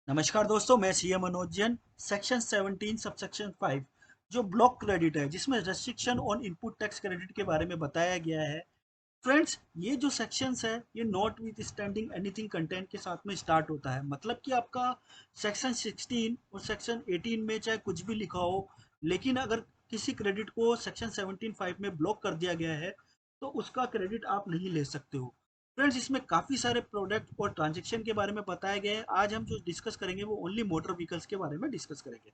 नमस्कार दोस्तों, मैं CM Manoj Jain. Section 17 subsection 5 जो ब्लॉक क्रेडिट है, जिसमें restriction on input tax credit के बारे में बताया गया है। फ्रेंड्स, ये जो सेक्शंस है ये not with standing anything content के साथ में स्टार्ट होता है। मतलब कि आपका सेक्शन 16 और सेक्शन 18 में चाहे कुछ भी लिखा हो, लेकिन अगर किसी क्रेडिट को सेक्शन 17(5) में ब्लॉक कर दिया गया है तो उसका क्रेडिट आप नहीं ले सकते हो। फ्रेंड्स, इसमें काफ़ी सारे प्रोडक्ट और ट्रांजेक्शन के बारे में बताया गया है। आज हम जो डिस्कस करेंगे वो ओनली मोटर व्हीकल्स के बारे में डिस्कस करेंगे।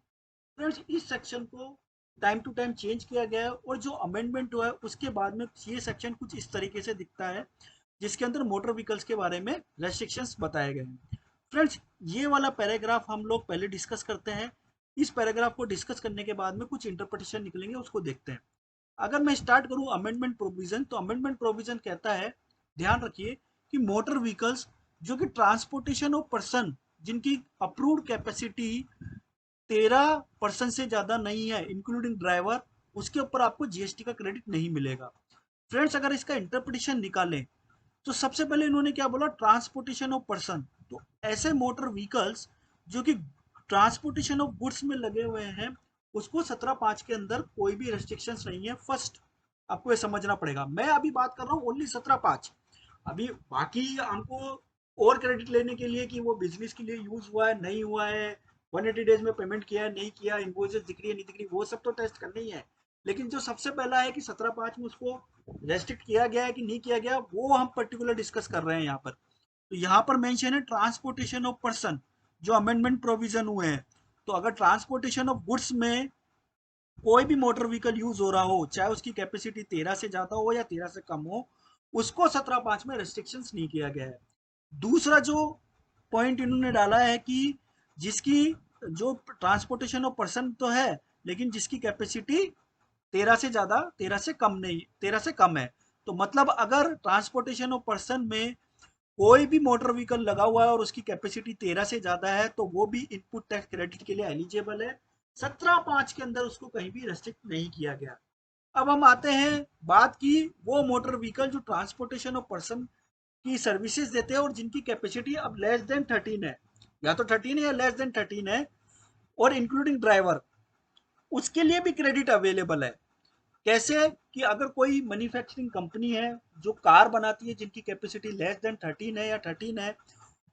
फ्रेंड्स, इस सेक्शन को टाइम टू टाइम चेंज किया गया है और जो अमेंडमेंट हुआ है उसके बाद में ये सेक्शन कुछ इस तरीके से दिखता है, जिसके अंदर मोटर व्हीकल्स के बारे में रेस्ट्रिक्शंस बताए गए हैं। फ्रेंड्स, ये वाला पैराग्राफ हम लोग पहले डिस्कस करते हैं। इस पैराग्राफ को डिस्कस करने के बाद में कुछ इंटरप्रिटेशन निकलेंगे, उसको देखते हैं। अगर मैं स्टार्ट करूं अमेंडमेंट प्रोविजन, तो अमेंडमेंट प्रोविजन कहता है, ध्यान रखिए, कि मोटर व्हीकल्स जो कि ट्रांसपोर्टेशन ऑफ पर्सन जिनकी अप्रूव्ड कैपेसिटी 13% से ज्यादा नहीं है इंक्लूडिंग ड्राइवर, उसके ऊपर आपको जीएसटी का क्रेडिट नहीं मिलेगा। फ्रेंड्स, अगर इसका इंटरप्रिटेशन निकालें तो सबसे पहले इन्होंने क्या बोला, ट्रांसपोर्टेशन ऑफ पर्सन। तो ऐसे मोटर व्हीकल्स जो कि ट्रांसपोर्टेशन ऑफ गुड्स में लगे हुए हैं, उसको 17(5) के अंदर कोई भी रेस्ट्रिक्शंस नहीं है। फर्स्ट, आपको ये समझना पड़ेगा। मैं अभी बात कर रहा हूँ ओनली 17(5). अभी बाकी हमको और क्रेडिट लेने के लिए कि वो बिजनेस के लिए यूज हुआ है नहीं हुआ है, 180 डेज में पेमेंट किया है नहीं किया, इनवॉइसेस दिख रही है नहीं दिख रही, वो सब तो टेस्ट करना ही है। लेकिन जो सबसे पहला है कि 17(5) में उसको रेस्ट्रिक्ट किया गया है कि नहीं किया गया, वो हम पर्टिकुलर डिस्कस कर रहे हैं यहाँ पर। तो यहाँ पर मेंशन है ट्रांसपोर्टेशन ऑफ पर्सन, जो अमेंडमेंट प्रोविजन हुए हैं। तो अगर ट्रांसपोर्टेशन ऑफ गुड्स में कोई भी मोटर व्हीकल यूज हो रहा हो, चाहे उसकी कैपेसिटी 13 से ज्यादा हो या 13 से कम हो, उसको 17(5) में रेस्ट्रिक्शंस नहीं किया गया है। दूसरा जो पॉइंट इन्होंने डाला है कि जिसकी जो ट्रांसपोर्टेशन ऑफ पर्सन तो है, लेकिन जिसकी कैपेसिटी 13 से ज्यादा 13 से कम नहीं, 13 से कम है। तो मतलब अगर ट्रांसपोर्टेशन ऑफ पर्सन में कोई भी मोटर व्हीकल लगा हुआ है और उसकी कैपेसिटी 13 से ज्यादा है, तो वो भी इनपुट टैक्स क्रेडिट के लिए एलिजिबल है। 17(5) के अंदर उसको कहीं भी रेस्ट्रिक्ट नहीं किया गया। अब हम आते हैं बात की, वो मोटर व्हीकल जो ट्रांसपोर्टेशन ऑफ पर्सन की सर्विसेज देते हैं और जिनकी कैपेसिटी अब लेस देन 13 है, या तो 13 है या लेस देन 13 है, और इंक्लूडिंग ड्राइवर, उसके लिए भी क्रेडिट अवेलेबल है। कैसे? कि अगर कोई मैन्युफैक्चरिंग कंपनी है जो कार बनाती है जिनकी कैपेसिटी लेस देन 13 है या 13 है,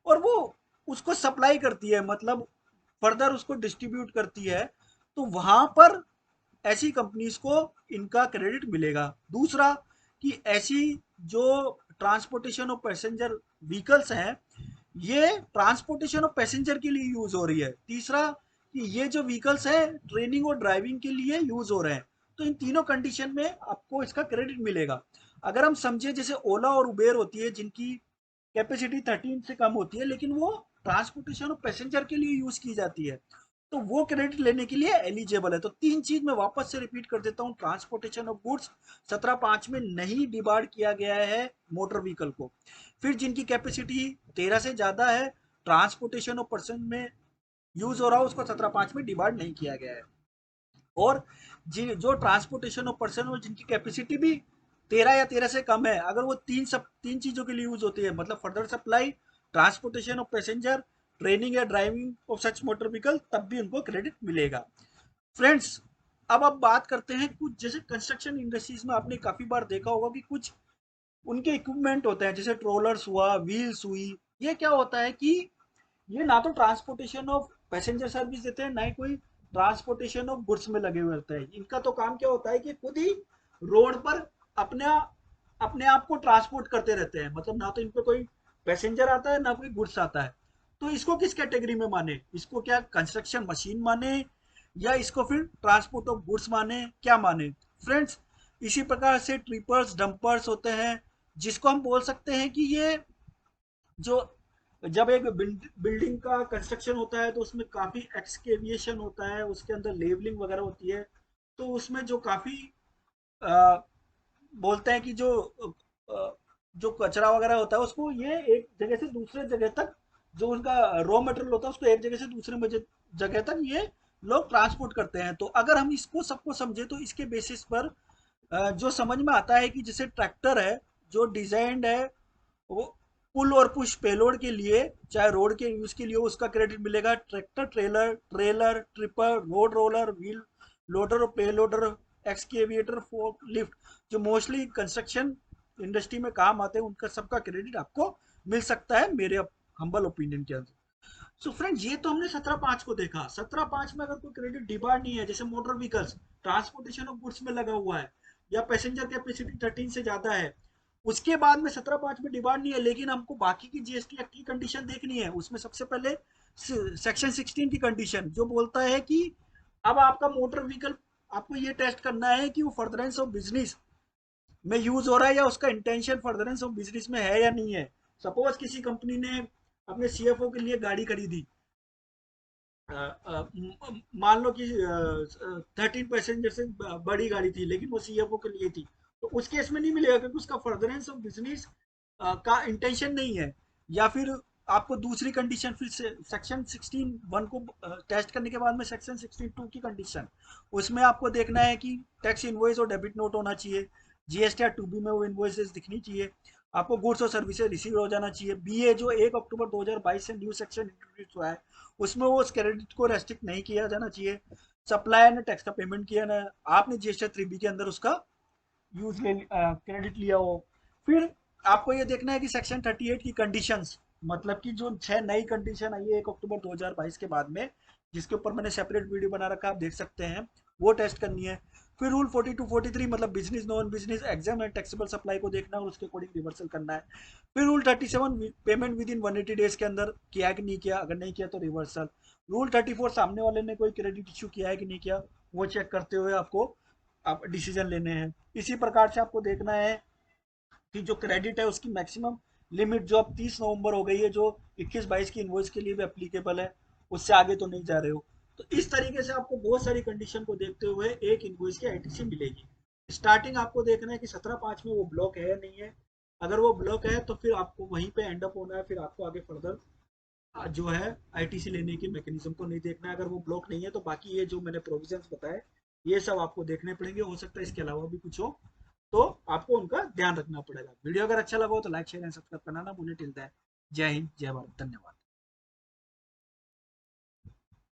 और वो उसको सप्लाई करती है, मतलब फर्दर उसको डिस्ट्रीब्यूट करती है, तो वहां पर ऐसी कंपनीज को इनका क्रेडिट मिलेगा। दूसरा, कि ऐसी जो ट्रांसपोर्टेशन ऑफ पैसेंजर व्हीकल्स हैं, ये ट्रांसपोर्टेशन ऑफ पैसेंजर के लिए यूज हो रही है। तीसरा, कि ये जो व्हीकल्स है ट्रेनिंग और ड्राइविंग के लिए यूज हो रहे हैं। तो इन तीनों कंडीशन में आपको इसका क्रेडिट मिलेगा। अगर हम समझे, जैसे ओला और उबेर होती है जिनकी कैपेसिटी 13 से कम होती है, लेकिन वो ट्रांसपोर्टेशन ऑफ पैसेंजर के लिए यूज की जाती है, तो वो क्रेडिट लेने के लिए एलिजिबल है। तो तीन चीज मैं वापस से रिपीट कर देता हूँ। ट्रांसपोर्टेशन ऑफ गुड्स 17(5) में नहीं डिवाइड किया गया है मोटर व्हीकल को। फिर जिनकी कैपेसिटी 13 से ज्यादा है, ट्रांसपोर्टेशन ऑफ पर्सन में यूज हो रहा है, उसको 17(5) में डिवाइड नहीं किया गया है। और जो ट्रांसपोर्टेशन ऑफ पर्सन और जिनकी कैपेसिटी भी 13 या 13 से कम है, अगर वो तीन चीजों के लिए यूज होती है, मतलब further supply, transportation of passenger, training या driving of such motor vehicle, तब भी उनको क्रेडिट मिलेगा। फ्रेंड्स, अब बात करते हैं कुछ, जैसे कंस्ट्रक्शन इंडस्ट्रीज में आपने काफी बार देखा होगा कि कुछ उनके इक्विपमेंट होते हैं, जैसे ट्रोलर्स हुआ, व्हील्स हुई। ये क्या होता है कि ये ना तो ट्रांसपोर्टेशन ऑफ पैसेंजर सर्विस देते हैं, ना ही कोई ट्रांसपोर्टेशन ऑफ गुड्स में लगे हुए होते हैं। इनका तो काम क्या होता है कि खुद ही रोड पर अपना अपने आप को ट्रांसपोर्ट करते रहते हैं। मतलब ना तो इन पे कोई पैसेंजर आता है ना कोई गुड्स आता है। तो इसको किस कैटेगरी में माने? इसको क्या कंस्ट्रक्शन मशीन माने, या इसको फिर ट्रांसपोर्ट ऑफ गुड्स माने, क्या माने? फ्रेंड्स, इसी प्रकार से ट्रिपर्स डंपर्स होते हैं, जिसको हम बोल सकते हैं कि ये जो, जब एक बिल्डिंग का कंस्ट्रक्शन होता है तो उसमें काफी एक्सकेविएशन होता है, उसके अंदर लेवलिंग वगैरह होती है। तो उसमें जो काफी बोलते हैं कि जो कचरा वगैरह होता है, उसको ये एक जगह से दूसरे जगह तक, जो उनका रॉ मटेरियल होता है उसको एक जगह से दूसरे जगह तक ये लोग ट्रांसपोर्ट करते हैं। तो अगर हम इसको सबको समझे तो इसके बेसिस पर जो समझ में आता है कि जैसे ट्रैक्टर है जो डिजाइंड है, वो पुल और पुश पेलोड के लिए, चाहे रोड के यूज के लिए उसका क्रेडिट मिलेगा। Tractor, trailer, tipper, road roller, wheel loader और पेलोडर, एक्सकेवेटर, फोर्क लिफ्ट, जो मोस्टली कंस्ट्रक्शन इंडस्ट्री में काम आते हैं, उनका सबका क्रेडिट आपको मिल सकता है मेरे हम्बल ओपिनियन के अंदर। सो फ्रेंड्स, ये तो हमने 17.5 को देखा। 17.5 में अगर कोई क्रेडिट डिमांड नहीं है, जैसे motor vehicles, transportation of goods में लगा हुआ है, या पैसेंजर कैपेसिटी 13 से ज्यादा है, उसके बाद में 17.5 में डिमांड नहीं है, लेकिन हमको बाकी की जीएसटी एक्ट की कंडीशन देखनी है। उसमें सबसे पहले सेक्शन 16 की कंडीशन जो बोलता है कि अब आपका मोटर व्हीकल, आपको ये टेस्ट करना है कि वो फर्दरेंस ऑफ बिजनेस में यूज हो रहा है, या उसका इंटेंशन फर्दरेंस ऑफ बिजनेस में है या नहीं है। सपोज किसी कंपनी ने अपने सीएफओ के लिए गाड़ी खरीदी, मान लो कि 13 पैसेंजर से बड़ी गाड़ी थी, लेकिन वो सीएफओ के लिए थी, तो उस केस में नहीं मिलेगा, क्योंकि उसका फर्दरेंस ऑफ बिजनेस का इंटेंशन नहीं है। या फिर आपको दूसरी कंडीशन, फिर सेक्शन 16(1) को टेस्ट करने के बाद में सेक्शन 16(2) की कंडीशन, उसमें आपको देखना है कि टैक्स इनवॉइस और डेबिट नोट होना चाहिए, जीएसटी या टूबी में वो इनवॉइसेस दिखनी चाहिए, आपको गुड्स और सर्विसेज रिसीव हो जाना चाहिए। बीए जो 1 अक्टूबर 2022 से न्यू सेक्शन इंट्रोड्यूस हुआ है, उसमें वो उस क्रेडिट को रेस्ट्रिक्ट नहीं किया जाना चाहिए। सप्लायर ने टैक्स का पेमेंट किया ना, आपने जीएसटी 3B के अंदर उसका यूज ले क्रेडिट लिया हो। फिर आपको ये देखना है कि सेक्शन 38 की कंडीशंस, मतलब कि जो 6 नई कंडीशन आई है 1 अक्टूबर 2022 के बाद में, जिसके ऊपर मैंने सेपरेट वीडियो बना रखा है, आप देख सकते हैं, वो टेस्ट करनी है। फिर रूल 42 43, मतलब business non business exam and taxable supply को देखना है और उसके अकॉर्डिंग रिवर्सल करना है। फिर rule 37, payment with in 180 days के अंदर किया है कि नहीं किया, अगर नहीं किया तो रिवर्सल। रूल 34, सामने वाले ने कोई क्रेडिट इशू किया है कि नहीं किया, वो चेक करते हुए आपको आप डिसीजन लेने हैं। इसी प्रकार से आपको देखना है कि जो क्रेडिट है उसकी मैक्सिमम लिमिट जो अब 30 नवंबर हो गई है, जो 21-22 की इन्वॉइस के लिए भी एप्लीकेबल है, उससे आगे तो नहीं जा रहे हो। तो इस तरीके से आपको बहुत सारी कंडीशन को देखते हुए एक इन्वॉइस की आईटीसी मिलेगी। स्टार्टिंग आपको देखना है कि 17.5 में वो ब्लॉक है या नहीं है। अगर वो ब्लॉक है तो फिर आपको वहीं पे एंड अप होना है, फिर आपको आगे फर्दर जो है आईटीसी लेने की मैकेनिज्म को नहीं देखना है। अगर वो ब्लॉक नहीं है तो बाकी ये जो मैंने प्रोविजंस बताए, ये सब आपको देखने पड़ेंगे। हो सकता है इसके अलावा भी कुछ हो, तो आपको उनका ध्यान रखना पड़ेगा। वीडियो अगर अच्छा लगा हो तो लाइक शेयर एंड सब्सक्राइब करना ना भूलें। टिल देन, जय हिंद, जय भारत, धन्यवाद।